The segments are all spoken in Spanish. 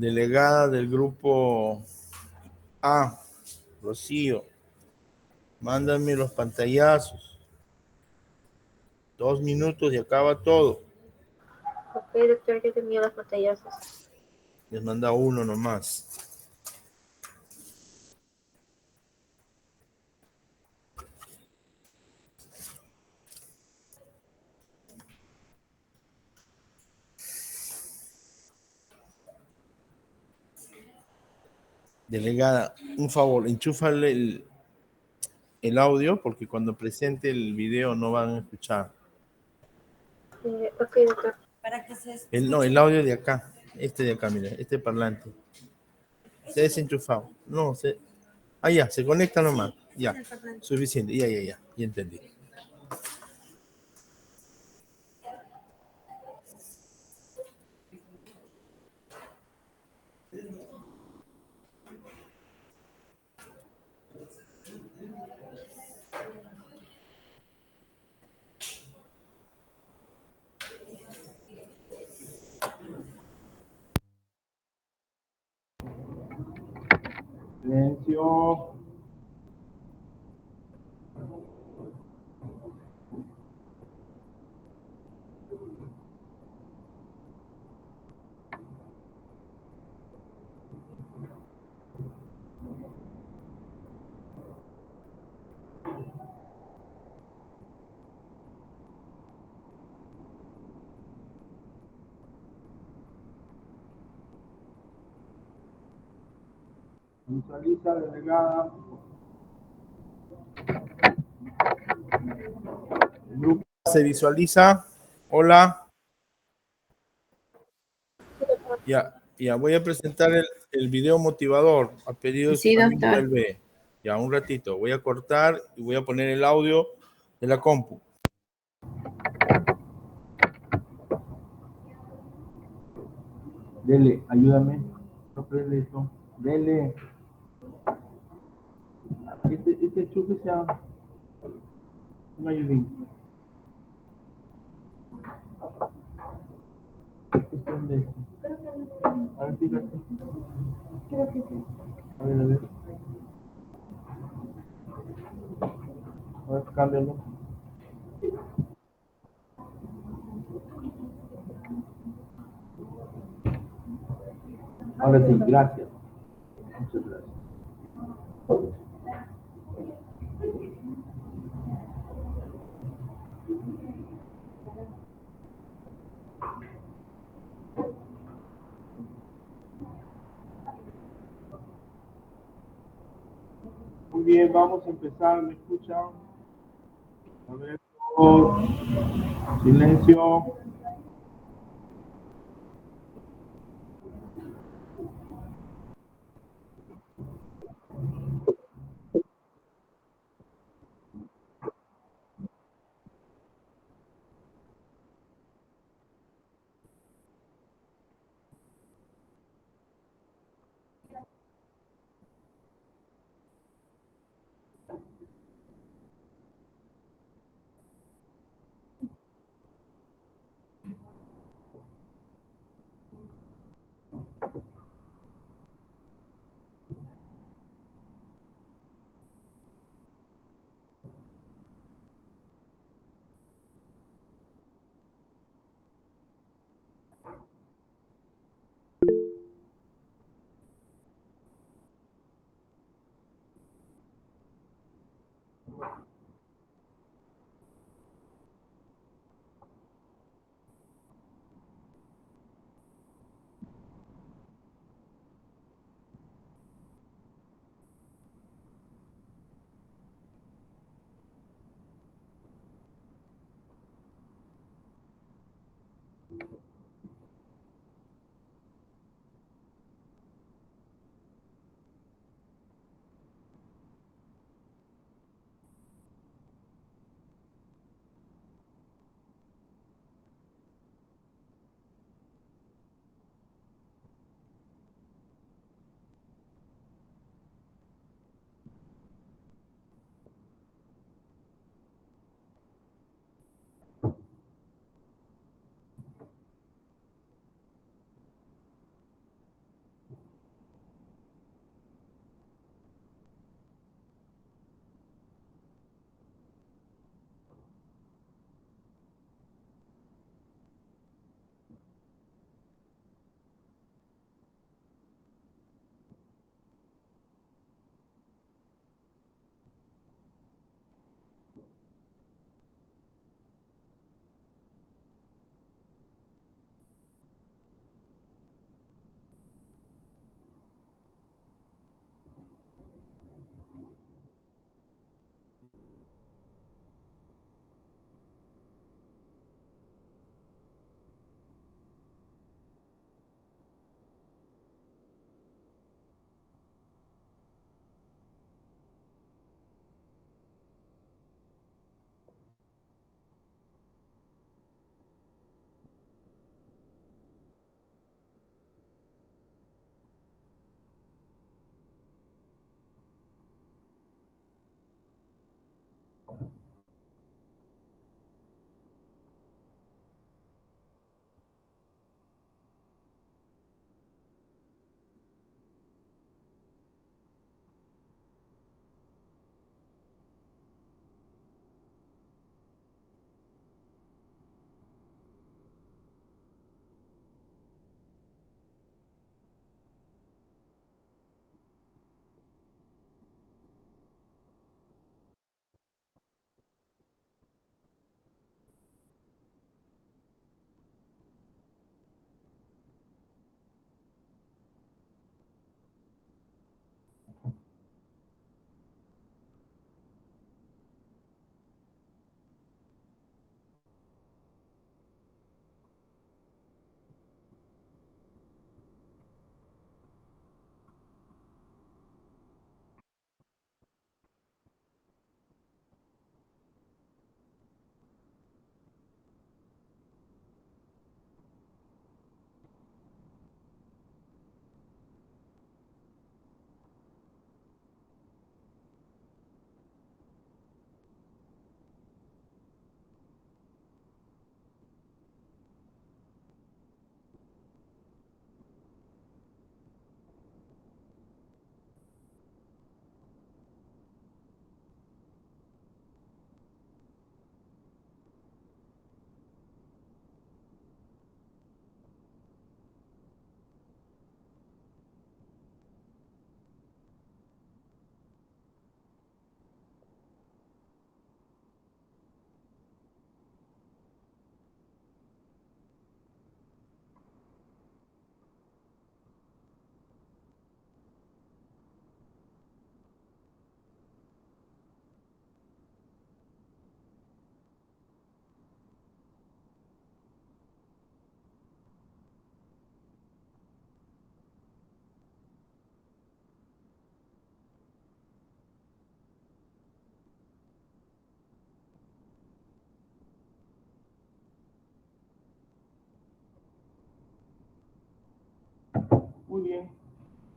Delegada del grupo A, Rocío, mándame los pantallazos. 2 minutos y acaba todo. Ok, doctor, yo te envío las pantallazos. Les manda uno nomás. Delegada, un favor, enchúfale el audio porque cuando presente el video no van a escuchar. Ok, doctor. Para que se No, el audio de acá. Este de acá, mira, este parlante. Se ha desenchufado. No, ya, se conecta nomás. Ya, suficiente. Ya entendí. Silencio. Visualiza, delegada. El grupo se visualiza. Hola. Ya, voy a presentar el video motivador a pedido de Sí, su amigo doctor. LB. Ya, un ratito. Voy a cortar y voy a poner el audio de la compu. Dele, ayúdame. No prende esto. Dele. Este chupe sea un ayudín. Prende esto. A ver, fíjate. A ver. A ver, cámbialo. Ahora sí, gracias. Muchas gracias. Muy bien, vamos a empezar. ¿Me escuchan? A ver, todos. Silencio.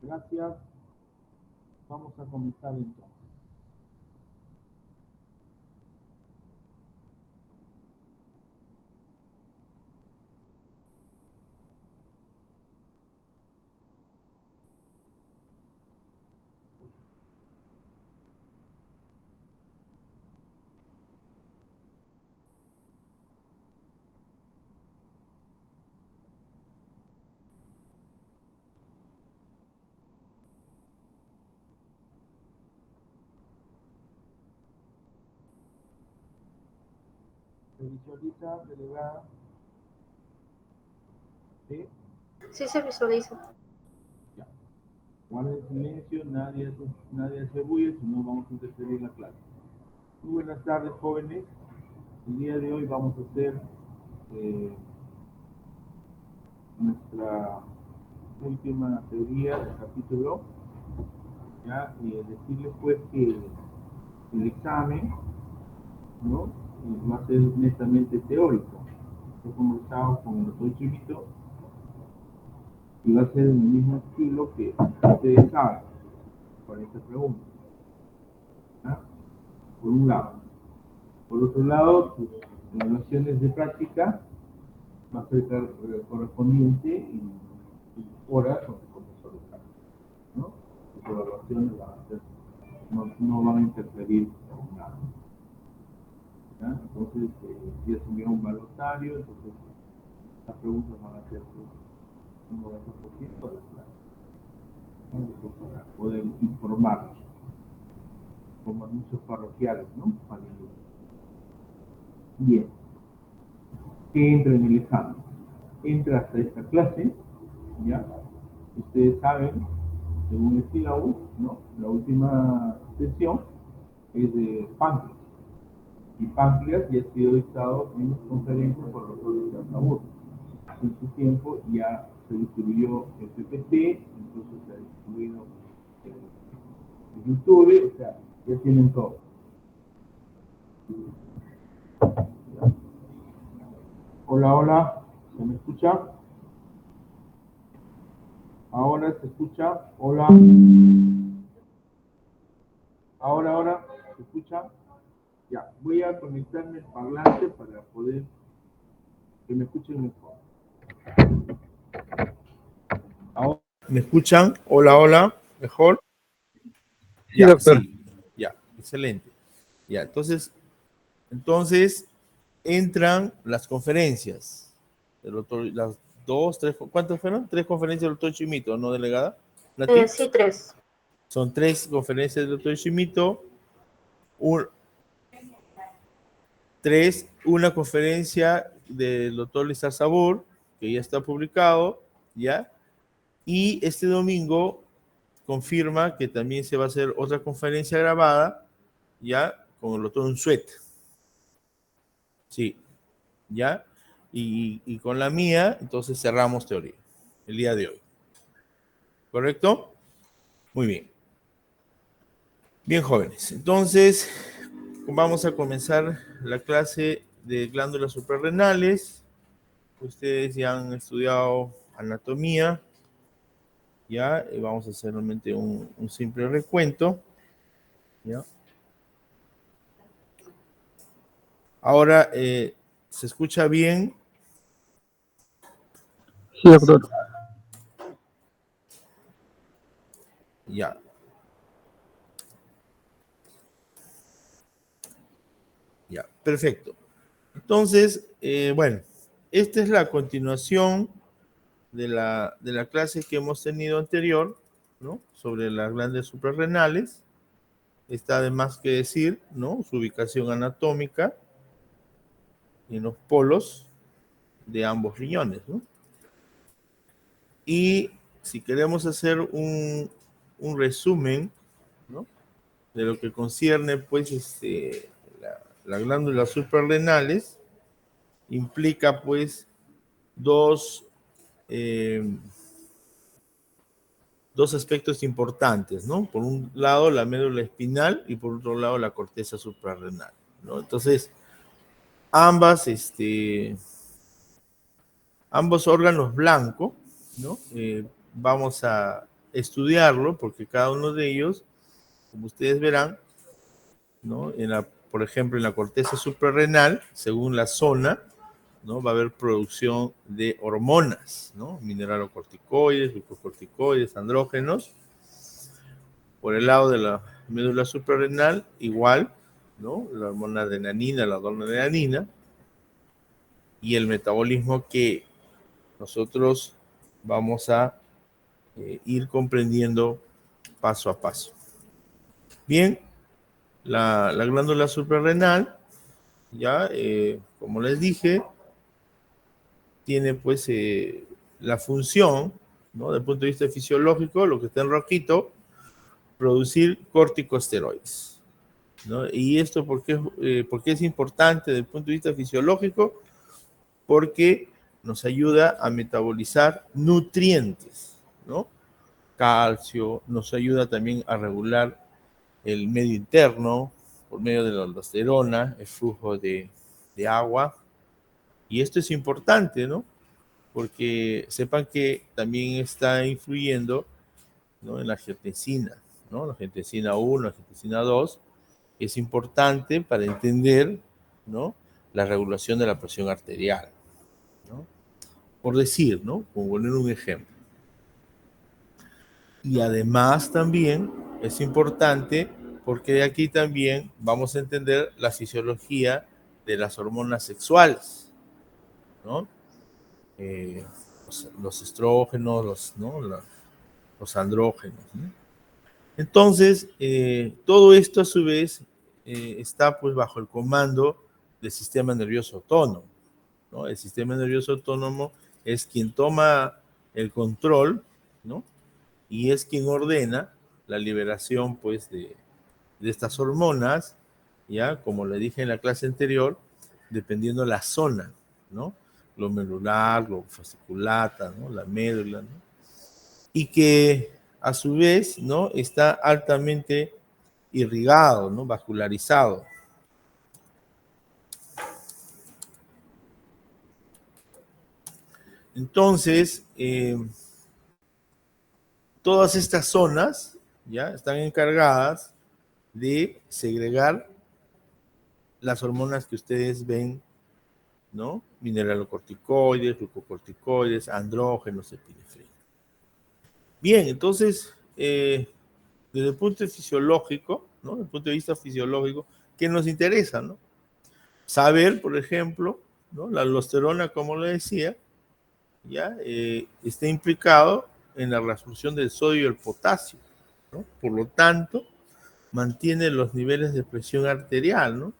Gracias. Vamos a comenzar entonces. ¿Se visualiza, delegada? ¿Sí? Sí se visualiza. Ya. Guarden silencio, nadie hace bulla, si no vamos a interferir la clase. Muy buenas tardes, jóvenes. El día de hoy vamos a hacer nuestra última teoría del capítulo. Ya, decirles pues que el examen, ¿no? Va a ser netamente teórico. He conversado con el doctor Chivito y va a ser en el mismo estilo que ustedes saben para esta pregunta. ¿Ya? Por un lado. Por otro lado, sus evaluaciones de práctica va a ser correspondiente en horas con el profesor de práctica, ¿no? Sus evaluaciones van a ser, no van a interferir en nada. ¿Ya? Entonces, ya se envía un voluntario, entonces las preguntas van a ser un 90% de las clases, ¿no? Para poder informarnos como anuncios parroquiales, ¿no? Bien, ¿qué entra en el examen? Entra hasta esta clase, ¿ya? Ustedes saben, según el sílabo, ¿no? La última sesión es de páncreas. Y páncreas ya ha sido dictado en conferencia por los doctores de Sabor. En su tiempo ya se distribuyó el PPT, incluso se ha distribuido en YouTube, o sea, ya tienen todo. Hola, hola, ¿se me escucha? Ahora se escucha, hola. Ahora, ¿se escucha? Ya, voy a conectarme el parlante para poder que me escuchen mejor. Ahora, ¿me escuchan? Hola, hola, ¿mejor? Sí, Ya, doctor. sí, ya, excelente. Ya, entonces entran las conferencias del doctor, las dos, tres, ¿cuántas fueron? Tres conferencias del doctor Chimito, ¿no, delegada? ¿Nati? Sí, 3. Son tres conferencias del doctor Chimito, una conferencia del doctor Lizar Sabur, que ya está publicado, ¿ya? Y este domingo confirma que también se va a hacer otra conferencia grabada, ¿ya? Con el doctor Unzuet. Sí, ¿ya? Y con la mía, entonces cerramos teoría, el día de hoy. ¿Correcto? Muy bien. Bien, jóvenes. Entonces, vamos a comenzar la clase de glándulas suprarrenales. Ustedes ya han estudiado anatomía, ¿ya? Y vamos a hacer realmente un simple recuento, ¿ya? Ahora, ¿se escucha bien? Sí, doctor. Ya. Ya, perfecto. Entonces, bueno, esta es la continuación de la clase que hemos tenido anterior, ¿no? Sobre las glándulas suprarrenales. Está de más que decir, ¿no? Su ubicación anatómica en los polos de ambos riñones, ¿no? Y si queremos hacer un resumen, ¿no? De lo que concierne, pues, la glándula suprarrenales, implica, pues, dos, eh, dos aspectos importantes, ¿no? Por un lado, la médula espinal y por otro lado, la corteza suprarrenal, ¿no? Entonces, ambos órganos blancos, ¿no? Vamos a estudiarlo porque cada uno de ellos, como ustedes verán, ¿no? Por ejemplo, en la corteza suprarrenal, según la zona, ¿no? Va a haber producción de hormonas, ¿no? Mineralocorticoides, glucocorticoides, andrógenos. Por el lado de la médula suprarrenal, igual, ¿no? La hormona adrenalina, la adrenalina, y el metabolismo que nosotros vamos a ir comprendiendo paso a paso. Bien, la glándula suprarrenal, ya, como les dije, tiene pues la función, ¿no? Desde el punto de vista fisiológico, lo que está en rojito, producir corticosteroides, ¿no? Y esto, ¿por qué es importante desde el punto de vista fisiológico? Porque nos ayuda a metabolizar nutrientes, ¿no? Calcio, nos ayuda también a regular el medio interno por medio de la aldosterona, el flujo de agua. Y esto es importante, ¿no? Porque sepan que también está influyendo, ¿no? En la angiotensina, ¿no? La angiotensina 1, la angiotensina 2, es importante para entender, ¿no? La regulación de la presión arterial, ¿no? Por decir, ¿no? Como poner un ejemplo. Y además también es importante porque de aquí también vamos a entender la fisiología de las hormonas sexuales, ¿no? Los estrógenos, ¿no? Los andrógenos, ¿no? Entonces, todo esto a su vez está pues bajo el comando del sistema nervioso autónomo, ¿no? El sistema nervioso autónomo es quien toma el control, ¿no? Y es quien ordena la liberación pues de estas hormonas, ya como le dije en la clase anterior, dependiendo la zona, ¿no? Glomerular, fasciculata, ¿no? La médula, ¿no? Y que a su vez, ¿no? Está altamente irrigado, ¿no? Vascularizado. Entonces, todas estas zonas ya están encargadas de segregar las hormonas que ustedes ven, ¿no? Mineralocorticoides, glucocorticoides, andrógenos, epinefrina. Bien, entonces, desde el punto fisiológico, ¿no? Desde el punto de vista fisiológico, ¿qué nos interesa, no? Saber, por ejemplo, ¿no? La aldosterona, como le decía, ya está implicado en la reabsorción del sodio y el potasio, ¿no? Por lo tanto, mantiene los niveles de presión arterial, ¿no?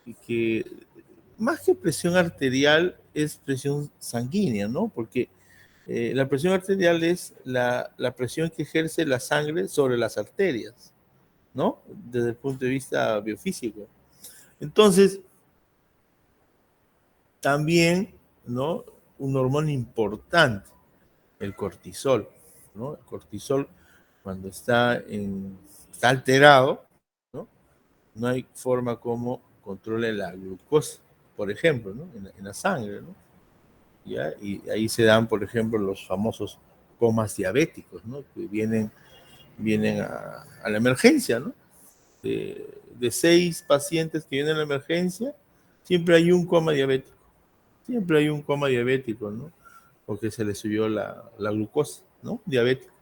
Y que más que presión arterial es presión sanguínea, ¿no? Porque la presión arterial es la presión que ejerce la sangre sobre las arterias, ¿no? Desde el punto de vista biofísico. Entonces, también, ¿no? Un hormona importante, el cortisol, ¿no? El cortisol, cuando está alterado, ¿no? No hay forma como controle la glucosa, por ejemplo, ¿no? En la sangre, ¿no? ¿Ya? Y ahí se dan, por ejemplo, los famosos comas diabéticos, ¿no? Que vienen a la emergencia, ¿no? De 6 pacientes que vienen a la emergencia, siempre hay un coma diabético. Siempre hay un coma diabético, ¿no? Porque se le subió la glucosa, ¿no? Diabética.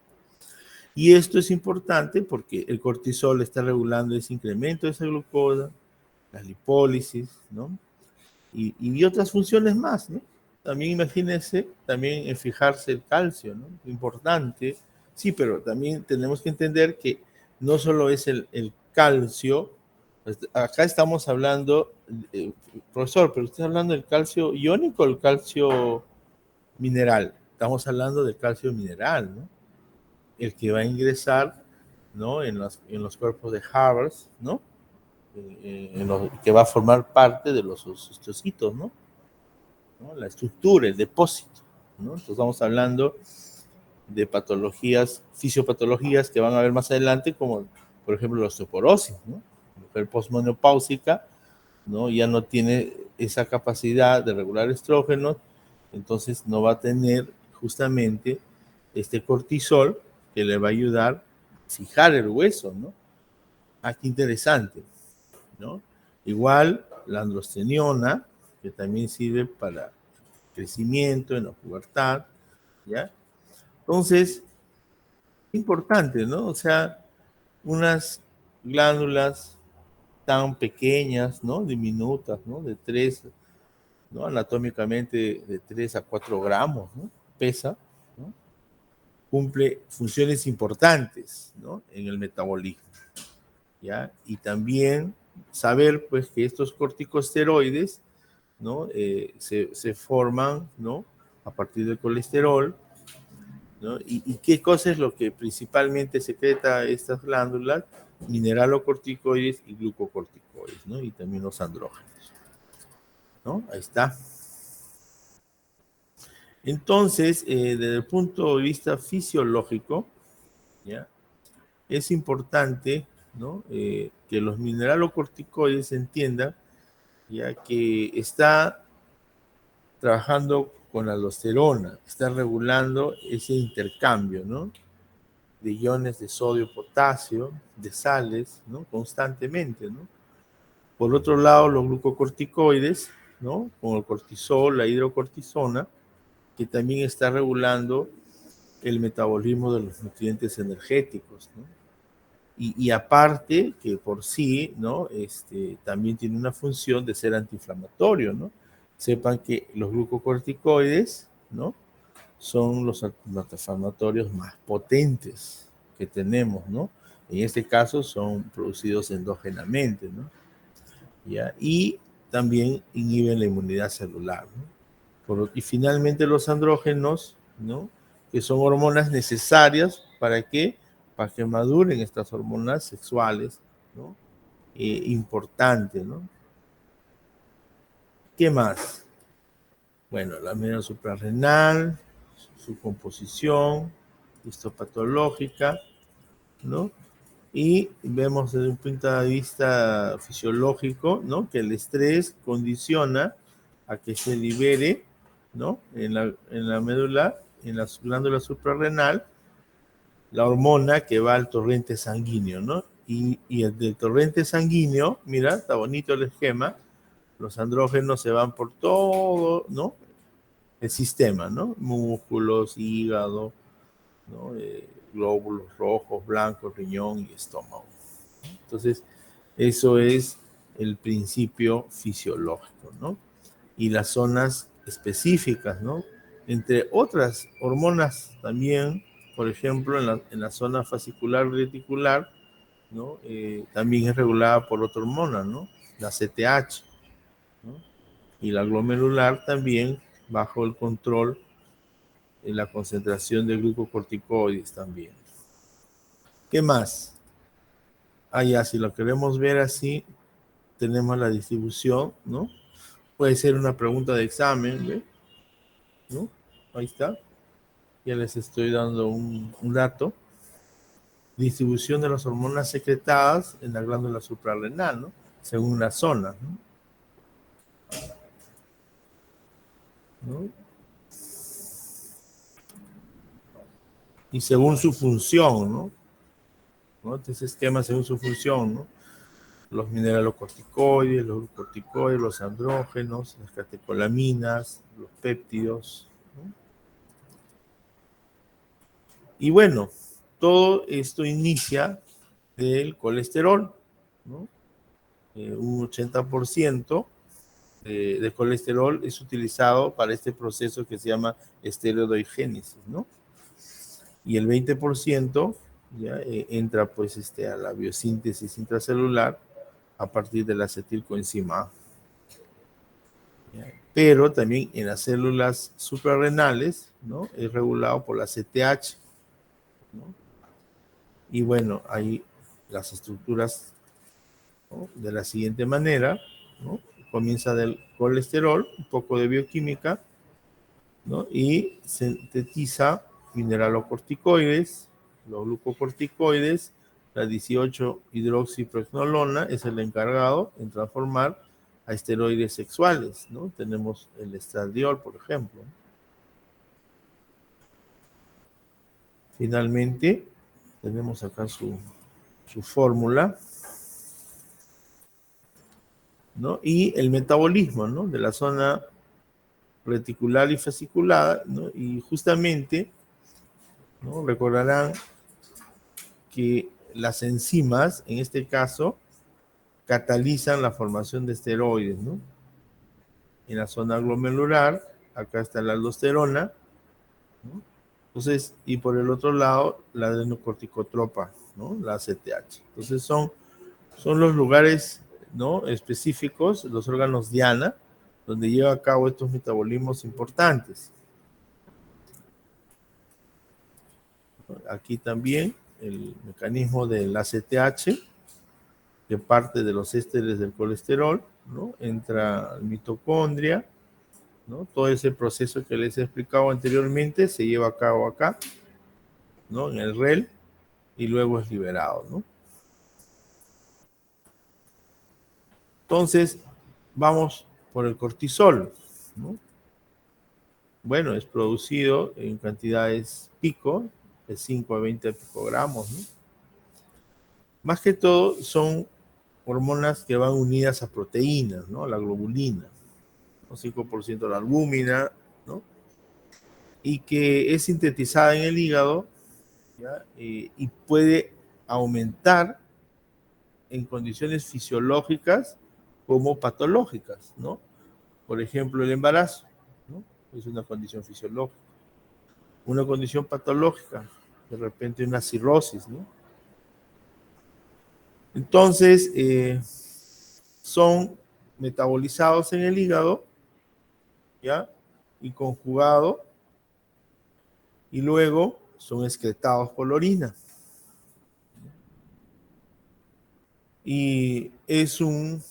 Y esto es importante porque el cortisol está regulando ese incremento de esa glucosa, la lipólisis, ¿no? Y otras funciones más, ¿no? También imagínense, también en fijarse el calcio, ¿no? Importante, sí, pero también tenemos que entender que no solo es el calcio, acá estamos hablando, profesor, pero usted está hablando del calcio iónico o el calcio mineral. Estamos hablando del calcio mineral, ¿no? El que va a ingresar, ¿no? En los cuerpos de Harvard, ¿no? Que va a formar parte de los osteocitos, ¿no? La estructura, el depósito, ¿no? Entonces estamos hablando de patologías, fisiopatologías que van a ver más adelante, como por ejemplo la osteoporosis, ¿no? La mujer posmenopáusica, ¿no? Ya no tiene esa capacidad de regular estrógenos, entonces no va a tener justamente este cortisol, que le va a ayudar a fijar el hueso, ¿no? Ah, qué interesante, ¿no? Igual la androsteniona, que también sirve para crecimiento en la pubertad, ¿ya? Entonces, importante, ¿no? O sea, unas glándulas tan pequeñas, ¿no? Diminutas, ¿no? De 3, ¿no? Anatómicamente de 3 a 4 gramos, ¿no? Pesa, ¿no? Cumple funciones importantes, ¿no? En el metabolismo, ¿ya? Y también saber, pues, que estos corticosteroides, ¿no? Se forman, ¿no? A partir del colesterol, ¿no? ¿Y qué cosa es lo que principalmente secreta estas glándulas? Mineralocorticoides y glucocorticoides, ¿no? Y también los andrógenos, ¿no? Ahí está. Entonces, desde el punto de vista fisiológico, ¿ya? Es importante, ¿no? Que los mineralocorticoides entiendan, ya que está trabajando con la aldosterona, está regulando ese intercambio, ¿no? De iones de sodio, potasio, de sales, ¿no? Constantemente, ¿no? Por otro lado, los glucocorticoides, ¿no? Como el cortisol, la hidrocortisona, que también está regulando el metabolismo de los nutrientes energéticos, ¿no? Y aparte que por sí, ¿no? También tiene una función de ser antiinflamatorio, ¿no? Sepan que los glucocorticoides, ¿no? Son los antiinflamatorios más potentes que tenemos, ¿no? En este caso son producidos endógenamente, ¿no? ¿Ya? Y también inhiben la inmunidad celular, ¿no? Y finalmente los andrógenos, ¿no? Que son hormonas necesarias para que maduren estas hormonas sexuales, ¿no? Importante, ¿no? ¿Qué más? Bueno, la médula suprarrenal, su composición histopatológica, ¿no? Y vemos desde un punto de vista fisiológico, ¿no? Que el estrés condiciona a que se libere, ¿no? En la médula, en la glándula suprarrenal, la hormona que va al torrente sanguíneo, ¿no? Y el del torrente sanguíneo, mira, está bonito el esquema, los andrógenos se van por todo, ¿no? El sistema, ¿no? Músculos, hígado, ¿no? Glóbulos rojos, blancos, riñón y estómago. Entonces, eso es el principio fisiológico, ¿no? Y las zonas específicas, ¿no? Entre otras hormonas también, por ejemplo, en la zona fascicular reticular, ¿no? También es regulada por otra hormona, ¿no? La CTH, ¿no? Y la glomerular también bajo el control en la concentración de glucocorticoides también. ¿Qué más? Ya, si lo queremos ver así, tenemos la distribución, ¿no? Puede ser una pregunta de examen, ¿ve? ¿No? Ahí está. Ya les estoy dando un dato. Distribución de las hormonas secretadas en la glándula suprarrenal, ¿no? Según la zona, ¿no? Y según su función, ¿no? Este esquema según su función, ¿no? Los mineralocorticoides, los glucocorticoides, los andrógenos, las catecolaminas, los péptidos, ¿no? Y bueno, todo esto inicia del colesterol, ¿no? Un 80% de colesterol es utilizado para este proceso que se llama esteroidogénesis, ¿no? Y el 20% ya entra pues a la biosíntesis intracelular a partir de la acetilcoenzima A. Pero también en las células suprarrenales, ¿no? Es regulado por la CTH, ¿no? Y bueno, hay las estructuras, ¿no? De la siguiente manera, ¿no? Comienza del colesterol, un poco de bioquímica, ¿no? Y sintetiza mineralocorticoides, los glucocorticoides, la 18-hidroxipregnolona es el encargado en transformar a esteroides sexuales, ¿no? Tenemos el estradiol, por ejemplo. Finalmente, tenemos acá su fórmula, ¿no? Y el metabolismo, ¿no? De la zona reticular y fasciculada, ¿no? Y justamente, ¿no? Recordarán que las enzimas, en este caso, catalizan la formación de esteroides, ¿no? En la zona glomerular, acá está la aldosterona, ¿no? Entonces, y por el otro lado, la adenocorticotropa, ¿no? La ACTH. Entonces, son los lugares, ¿no? Específicos, los órganos diana, donde lleva a cabo estos metabolismos importantes. Aquí también el mecanismo del ACTH, que parte de los ésteres del colesterol, ¿no? Entra al mitocondria, ¿no? Todo ese proceso que les he explicado anteriormente se lleva a cabo acá, ¿no? En el REL, y luego es liberado, ¿no? Entonces, vamos por el cortisol, ¿no? Bueno, es producido en cantidades pico, de 5 a 20 picogramos, ¿no? Más que todo son hormonas que van unidas a proteínas, ¿no? La globulina, ¿no? 5% de la albúmina, ¿no? Y que es sintetizada en el hígado, ¿ya? Y puede aumentar en condiciones fisiológicas como patológicas, ¿no? Por ejemplo, el embarazo, ¿no? Es una condición fisiológica. Una condición patológica, de repente una cirrosis, ¿no? Entonces, son metabolizados en el hígado, ¿ya? Y conjugados, y luego son excretados por la orina. Y es un,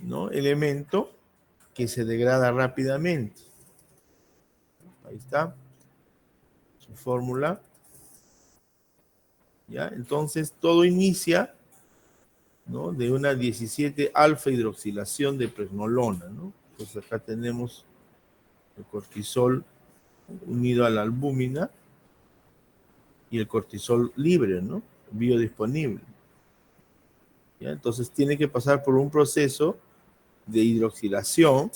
¿no? Elemento que se degrada rápidamente. Ahí está su fórmula. ¿Ya? Entonces todo inicia, ¿no? De una 17 alfa hidroxilación de pregnolona, ¿no? Entonces acá tenemos el cortisol unido a la albúmina y el cortisol libre, ¿no? Biodisponible. ¿Ya? Entonces tiene que pasar por un proceso de hidroxilación,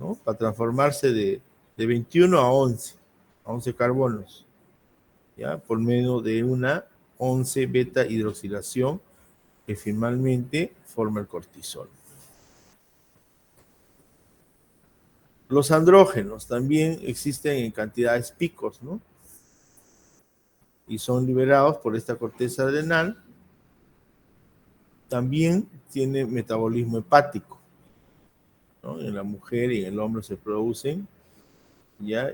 ¿no? Para transformarse de 21 a 11 carbonos, ¿ya? Por medio de una 11 beta hidroxilación que finalmente forma el cortisol. Los andrógenos también existen en cantidades picos, ¿no? Y son liberados por esta corteza adrenal. También tiene metabolismo hepático, ¿no? En la mujer y en el hombre se producen, ¿ya?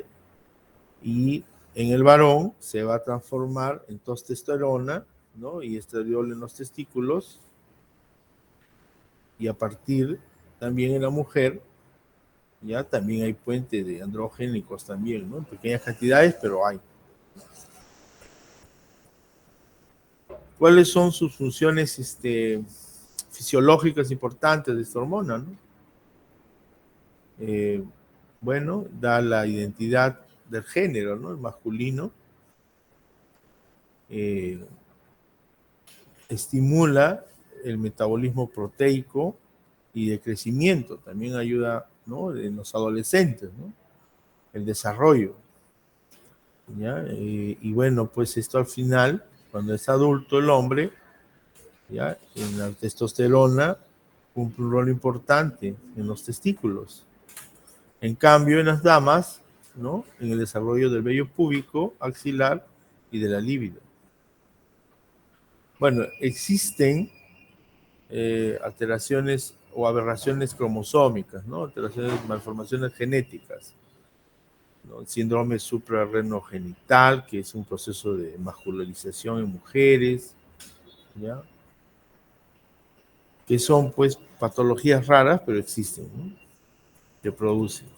Y en el varón se va a transformar en testosterona, ¿no? Y estradiol en los testículos. Y a partir también en la mujer, ya también hay puentes de androgénicos también, ¿no? En pequeñas cantidades, pero hay. ¿Cuáles son sus funciones fisiológicas importantes de esta hormona, ¿no? Bueno, da la identidad del género, ¿no? El masculino. Estimula el metabolismo proteico y de crecimiento. También ayuda, ¿no? En los adolescentes, ¿no? El desarrollo. ¿Ya? Y bueno, pues esto al final, cuando es adulto el hombre, ¿ya? En la testosterona cumple un rol importante en los testículos. En cambio, en las damas, ¿no? En el desarrollo del vello púbico, axilar y de la libido. Bueno, existen alteraciones o aberraciones cromosómicas, ¿no? Alteraciones, malformaciones genéticas, ¿no? El síndrome suprarrenogenital, que es un proceso de masculinización en mujeres, ¿ya? Que son, pues, patologías raras, pero existen, ¿no? Que producen.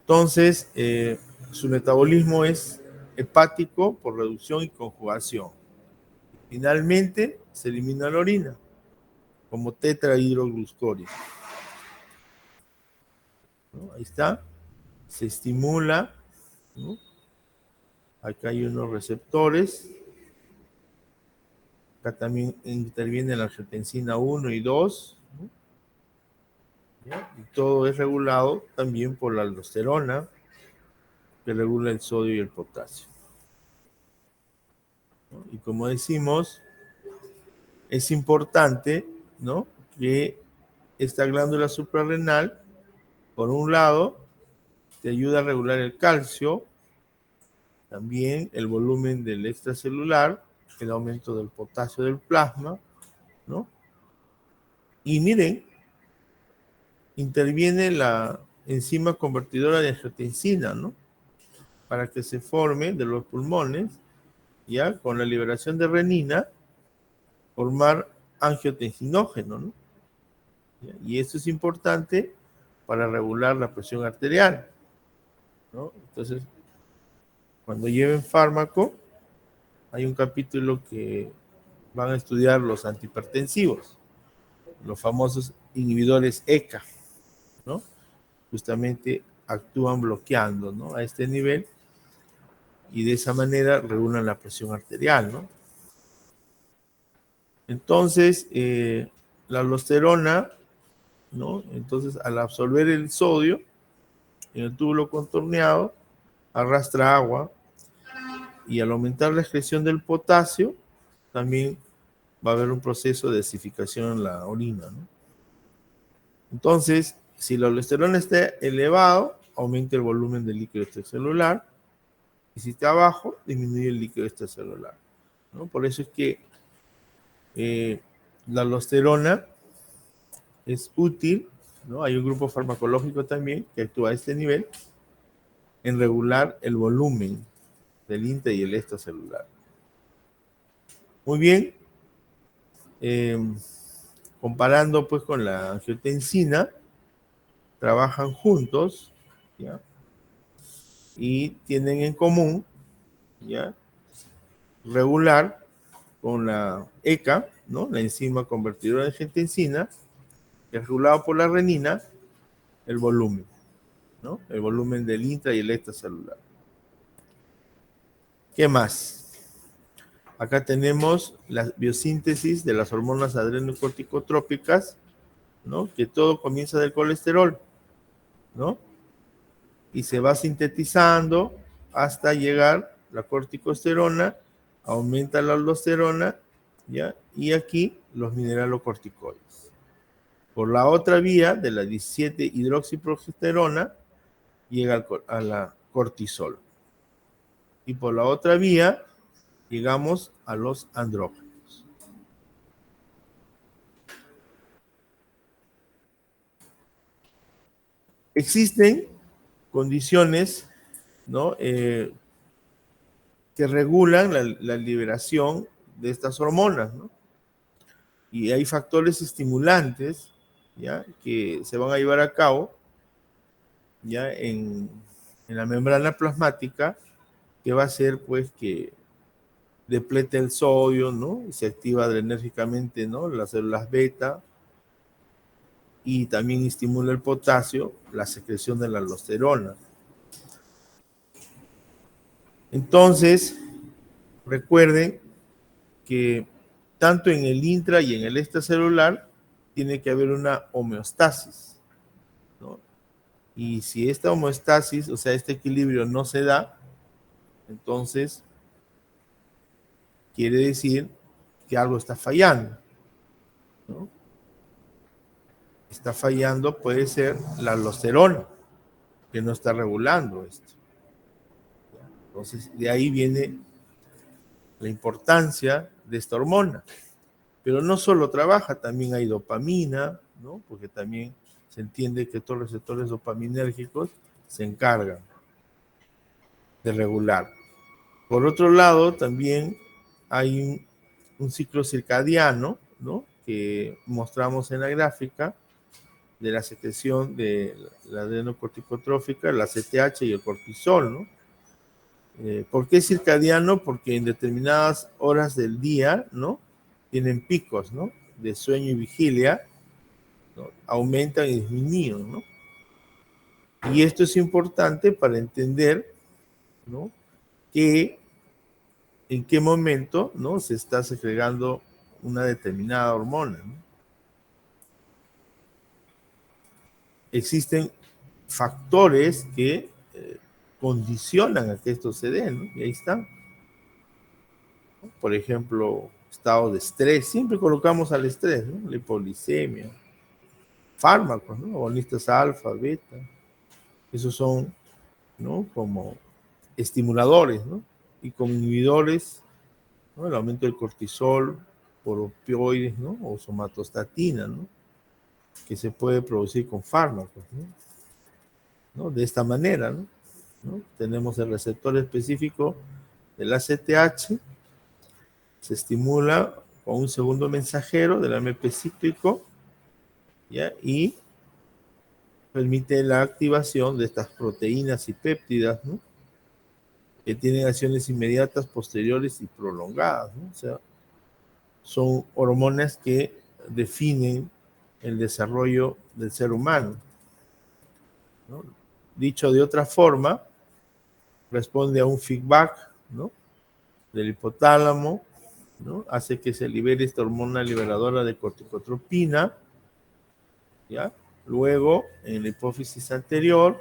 Entonces, su metabolismo es hepático por reducción y conjugación. Finalmente, se elimina la orina como tetrahidroglucorio, ¿no? Ahí está. Se estimula, ¿no? Acá hay unos receptores. Acá también interviene la angiotensina 1 y 2. ¿No? ¿Ya? Y todo es regulado también por la aldosterona, que regula el sodio y el potasio. ¿No? Y como decimos, es importante, ¿no?, que esta glándula suprarrenal, por un lado, te ayuda a regular el calcio, también el volumen del extracelular, el aumento del potasio del plasma, ¿no? Y miren, interviene la enzima convertidora de angiotensina, ¿no?, para que se forme de los pulmones, ya con la liberación de renina, formar angiotensinógeno, ¿no? Y esto es importante para regular la presión arterial, ¿no? Entonces, cuando lleven fármaco, hay un capítulo que van a estudiar los antihipertensivos, los famosos inhibidores ECA, ¿no? Justamente actúan bloqueando, ¿no?, a este nivel, y de esa manera regulan la presión arterial, ¿no? Entonces, la aldosterona, ¿no?, entonces al absorber el sodio en el túbulo contorneado, arrastra agua, y al aumentar la excreción del potasio, también va a haber un proceso de desificación en la orina, ¿no? Entonces, si la aldosterona está elevado, aumenta el volumen del líquido extracelular, y si está bajo, disminuye el líquido extracelular, ¿no? Por eso es que la aldosterona es útil, ¿no? Hay un grupo farmacológico también que actúa a este nivel en regular el volumen del intra y el extracelular. Muy bien. Comparando pues con la angiotensina, trabajan juntos, ¿ya?, y tienen en común, ¿ya?, regular con la ECA, ¿no?, la enzima convertidora de angiotensina, que es regulado por la renina, el volumen, ¿no?, el volumen del intra y el extracelular. ¿Qué más? Acá tenemos la biosíntesis de las hormonas adrenocorticotrópicas, ¿no?, que todo comienza del colesterol, ¿no?, y se va sintetizando hasta llegar la corticosterona, aumenta la aldosterona, ¿ya?, y aquí los mineralocorticoides. Por la otra vía, de la 17-hidroxiprogesterona, llega a la cortisol. Y por la otra vía, llegamos a los andrógenos. Existen condiciones, ¿no?, que regulan la liberación de estas hormonas, ¿no? Y hay factores estimulantes, ¿ya?, que se van a llevar a cabo, ¿ya?, en la membrana plasmática, que va a hacer pues que deplete el sodio, ¿no?, y se activa adrenérgicamente, ¿no?, las células beta, y también estimula el potasio, la secreción de la aldosterona. Entonces, recuerden que tanto en el intra y en el extracelular tiene que haber una homeostasis, ¿no? Y si esta homeostasis, o sea, este equilibrio no se da, entonces quiere decir que algo está fallando, ¿no? Está fallando, puede ser la aldosterona, que no está regulando esto. Entonces, de ahí viene la importancia de esta hormona. Pero no solo trabaja, también hay dopamina, ¿no?, porque también se entiende que estos receptores dopaminérgicos se encargan de regular. Por otro lado, también hay un ciclo circadiano, ¿no?, que mostramos en la gráfica, de la secreción de la adrenocorticotrófica, la CTH y el cortisol, ¿no? ¿Por qué circadiano? Porque en determinadas horas del día, ¿no?, tienen picos, ¿no?, de sueño y vigilia, ¿no?, aumentan y disminuyen, ¿no? Y esto es importante para entender, ¿no?, en qué momento, ¿no?, se está segregando una determinada hormona, ¿no? Existen factores que condicionan a que esto se dé, ¿no? Y ahí están. Por ejemplo, estado de estrés. Siempre colocamos al estrés, ¿no? La hipoglicemia. Fármacos, ¿no? Agonistas alfa, beta. Esos son, ¿no?, como estimuladores, ¿no? Y como inhibidores, ¿no?, el aumento del cortisol por opioides, ¿no?, o somatostatina, ¿no?, que se puede producir con fármacos, ¿no? De esta manera, ¿no? Tenemos el receptor específico del ACTH, se estimula con un segundo mensajero del AMP cíclico, ¿ya? Y permite la activación de estas proteínas y péptidas, ¿no?, que tienen acciones inmediatas, posteriores y prolongadas, ¿no? O sea, son hormonas que definen el desarrollo del ser humano, ¿no? Dicho de otra forma, responde a un feedback, ¿no?, del hipotálamo, ¿no? Hace que se libere esta hormona liberadora de corticotropina, ¿ya? Luego, en la hipófisis anterior,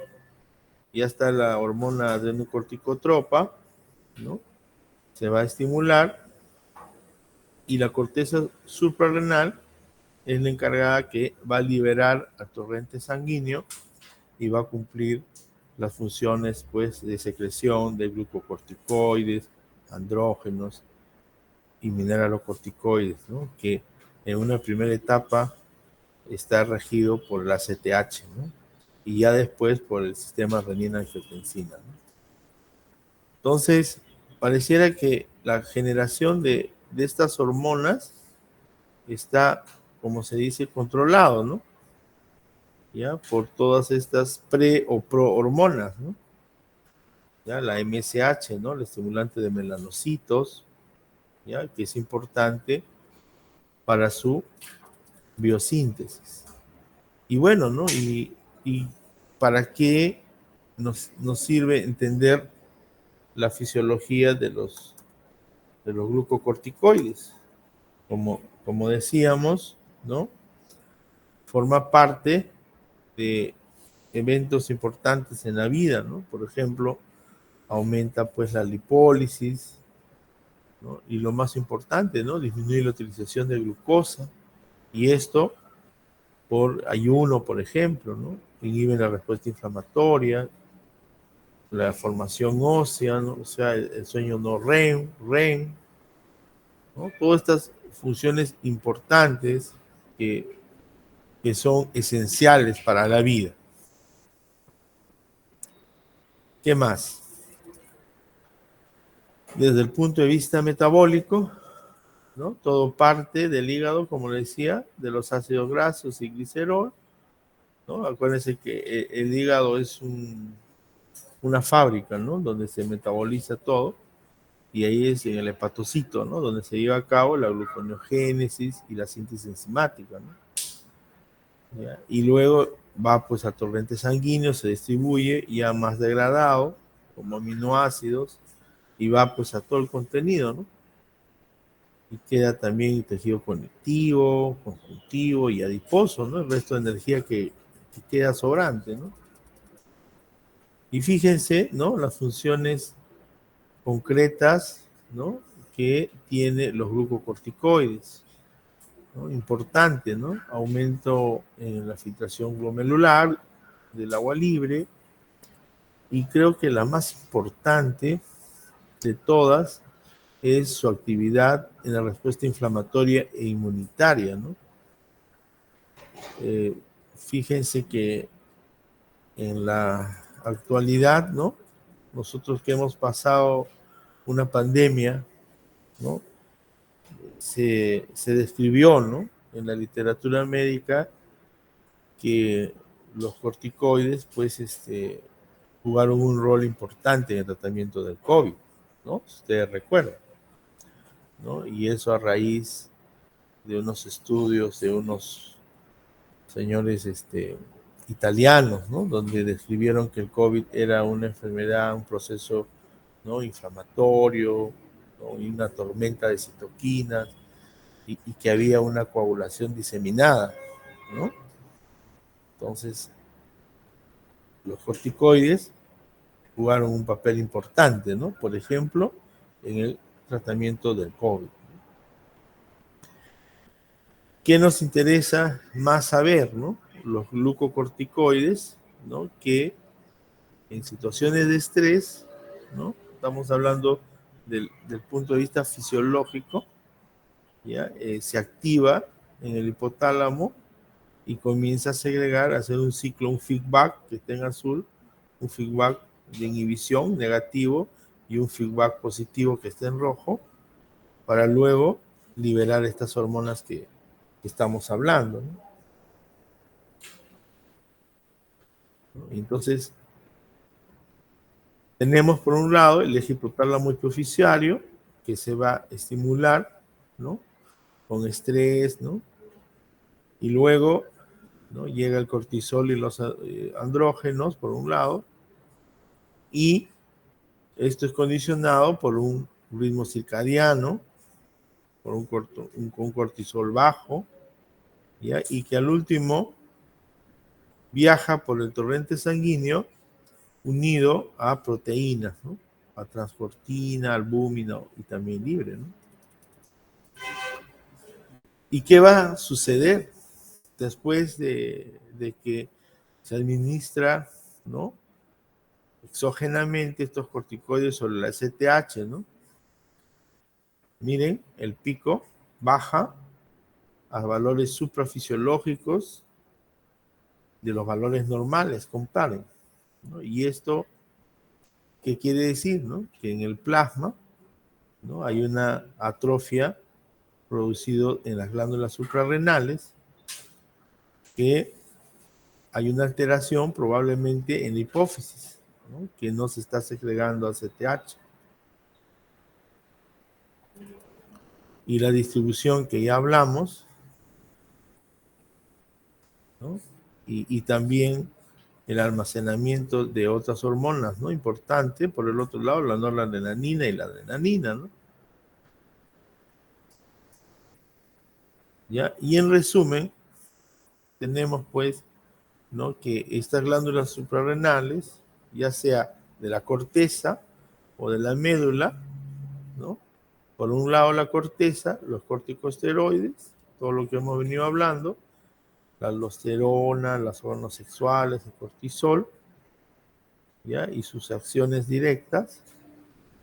ya está la hormona adrenocorticotropa, ¿no? Se va a estimular, y la corteza suprarrenal es la encargada que va a liberar al torrente sanguíneo y va a cumplir las funciones, pues, de secreción de glucocorticoides, andrógenos y mineralocorticoides, ¿no?, que en una primera etapa está regido por el ACTH, ¿no?, y ya después por el sistema renina-angiotensina, ¿no? Entonces, pareciera que la generación de estas hormonas está, como se dice, controlado, ¿no?, ya por todas estas pre o pro hormonas, ¿no? Ya la MSH, ¿no?, el estimulante de melanocitos, ya, que es importante para su biosíntesis. Y bueno, ¿no? Y ¿para qué nos sirve entender la fisiología de los glucocorticoides? Como decíamos, ¿no?, forma parte de eventos importantes en la vida, ¿no? Por ejemplo, aumenta, pues, la lipólisis, ¿no? Y lo más importante, ¿no?, disminuye la utilización de glucosa, y esto por ayuno, por ejemplo, ¿no? Inhibe la respuesta inflamatoria, la formación ósea, ¿no? O sea, el sueño no REM, ¿no? Todas estas funciones importantes que son esenciales para la vida. ¿Qué más? Desde el punto de vista metabólico, ¿no?, todo parte del hígado, como le decía, de los ácidos grasos y glicerol, ¿no? Acuérdense que el hígado es una fábrica, ¿no?, donde se metaboliza todo, y ahí es en el hepatocito, ¿no?, donde se lleva a cabo la gluconeogénesis y la síntesis enzimática, ¿no? ¿Ya? Y luego va, pues, al torrente sanguíneo, se distribuye ya más degradado como aminoácidos, y va, pues, a todo el contenido, ¿no? Y queda también tejido conectivo, conjuntivo y adiposo, ¿no?, el resto de energía que queda sobrante, ¿no? Y fíjense, ¿no?, las funciones concretas, ¿no?, que tiene los glucocorticoides, ¿no? Importante, ¿no? Aumento en la filtración glomerular del agua libre, y creo que la más importante de todas es su actividad en la respuesta inflamatoria e inmunitaria, ¿no? Fíjense que en la actualidad, ¿no?, nosotros que hemos pasado una pandemia, ¿no?, se describió, ¿no?, en la literatura médica que los corticoides, pues, jugaron un rol importante en el tratamiento del COVID, ¿no? Ustedes recuerdan, ¿no? Y eso a raíz de unos estudios de unos señores italianos, ¿no?, donde describieron que el COVID era una enfermedad, un proceso ¿no? Inflamatorio, ¿no? Y una tormenta de citoquinas, y que había una coagulación diseminada, ¿no? Entonces, los corticoides jugaron un papel importante, ¿no? Por ejemplo, en el tratamiento del COVID. ¿Qué nos interesa más saber, no? Los glucocorticoides, ¿no? Que en situaciones de estrés, ¿no? Estamos hablando del punto de vista fisiológico, ¿ya? Se activa en el hipotálamo y comienza a segregar, a hacer un ciclo, un feedback que está en azul, un feedback de inhibición negativo y un feedback positivo que está en rojo, para luego liberar estas hormonas que estamos hablando, ¿no? Entonces, tenemos por un lado el eje hipotálamo hipoficiario, que se va a estimular, ¿no? Con estrés, ¿no? Y luego, ¿no? Llega el cortisol y los andrógenos, por un lado, y esto es condicionado por un ritmo circadiano, por un cortisol bajo, ¿ya? Y que al último viaja por el torrente sanguíneo unido a proteínas, ¿no? A transcortina, albúmina y también libre, ¿no? ¿Y qué va a suceder después de que se administra, ¿no? Exógenamente estos corticoides sobre la STH, ¿no? Miren, el pico baja a valores suprafisiológicos de los valores normales, comparen, ¿no? Y esto, ¿qué quiere decir, no? Que en el plasma, ¿no? Hay una atrofia producido en las glándulas suprarrenales, que hay una alteración probablemente en la hipófisis, ¿no? Que no se está segregando ACTH. Y la distribución que ya hablamos, ¿no? Y también el almacenamiento de otras hormonas, ¿no? Importante, por el otro lado, la noradrenalina y la adrenalina, ¿no? ¿Ya? Y en resumen, tenemos pues, ¿no? Que estas glándulas suprarrenales, ya sea de la corteza o de la médula, ¿no? Por un lado la corteza, los corticosteroides, todo lo que hemos venido hablando, la aldosterona, las hormonas sexuales, el cortisol, ¿ya? Y sus acciones directas.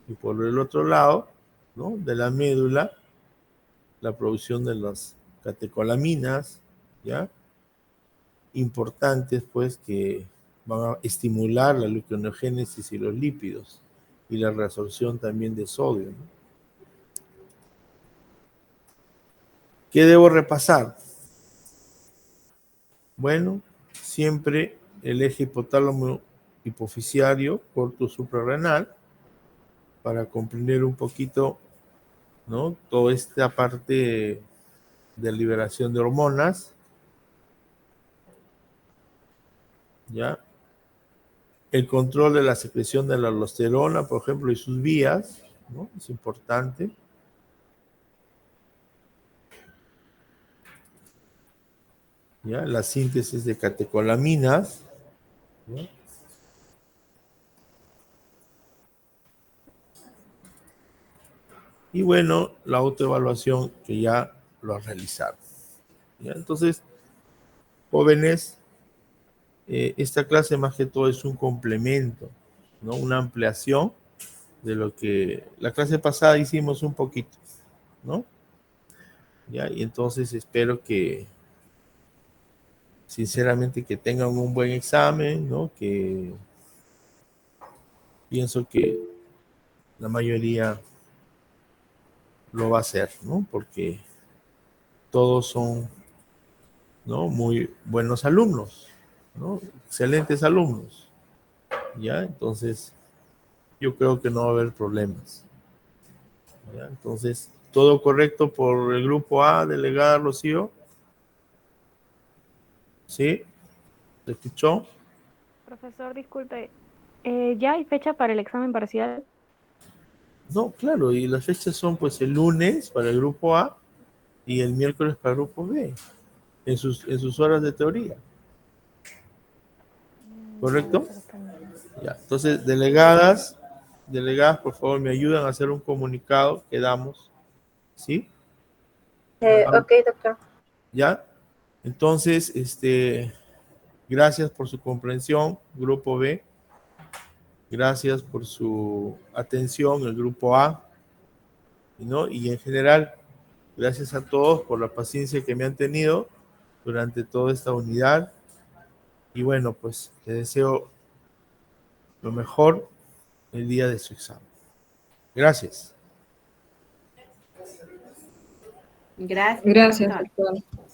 Y por el otro lado, ¿no? De la médula, la producción de las catecolaminas, ¿ya? Importantes, pues, que van a estimular la gluconeogénesis y los lípidos, y la reabsorción también de sodio, ¿no? ¿Qué debo repasar? Bueno, siempre el eje hipotálamo hipoficiario, corto suprarrenal, para comprender un poquito, ¿no? Toda esta parte de liberación de hormonas, ¿ya? El control de la secreción de la aldosterona, por ejemplo, y sus vías, ¿no? Es importante. ¿Ya? La síntesis de catecolaminas, ¿ya? Y bueno, la autoevaluación que ya lo has realizado, ¿ya? Entonces, jóvenes, esta clase más que todo es un complemento, ¿no? Una ampliación de lo que la clase pasada hicimos un poquito, ¿no? ¿Ya? Y entonces espero que, sinceramente, que tengan un buen examen, ¿no? Que pienso que la mayoría lo va a hacer, ¿no? Porque todos son, ¿no? Muy buenos alumnos, ¿no? Excelentes alumnos, ¿ya? Entonces, yo creo que no va a haber problemas, ¿ya? Entonces, todo correcto por el grupo A, delegada Rocío. ¿Sí? ¿Se escuchó? Profesor, disculpe, ¿ya hay fecha para el examen parcial? No, claro, y las fechas son pues el lunes para el grupo A y el miércoles para el grupo B, en sus horas de teoría. ¿Correcto? Ya, entonces, delegadas, por favor, me ayudan a hacer un comunicado que damos, ¿sí? Ok, doctor. ¿Ya? Entonces, gracias por su comprensión, grupo B. Gracias por su atención, el grupo A, ¿no? Y en general, gracias a todos por la paciencia que me han tenido durante toda esta unidad. Y bueno, pues les deseo lo mejor el día de su examen. Gracias. Gracias, Gracias, doctor. doctor.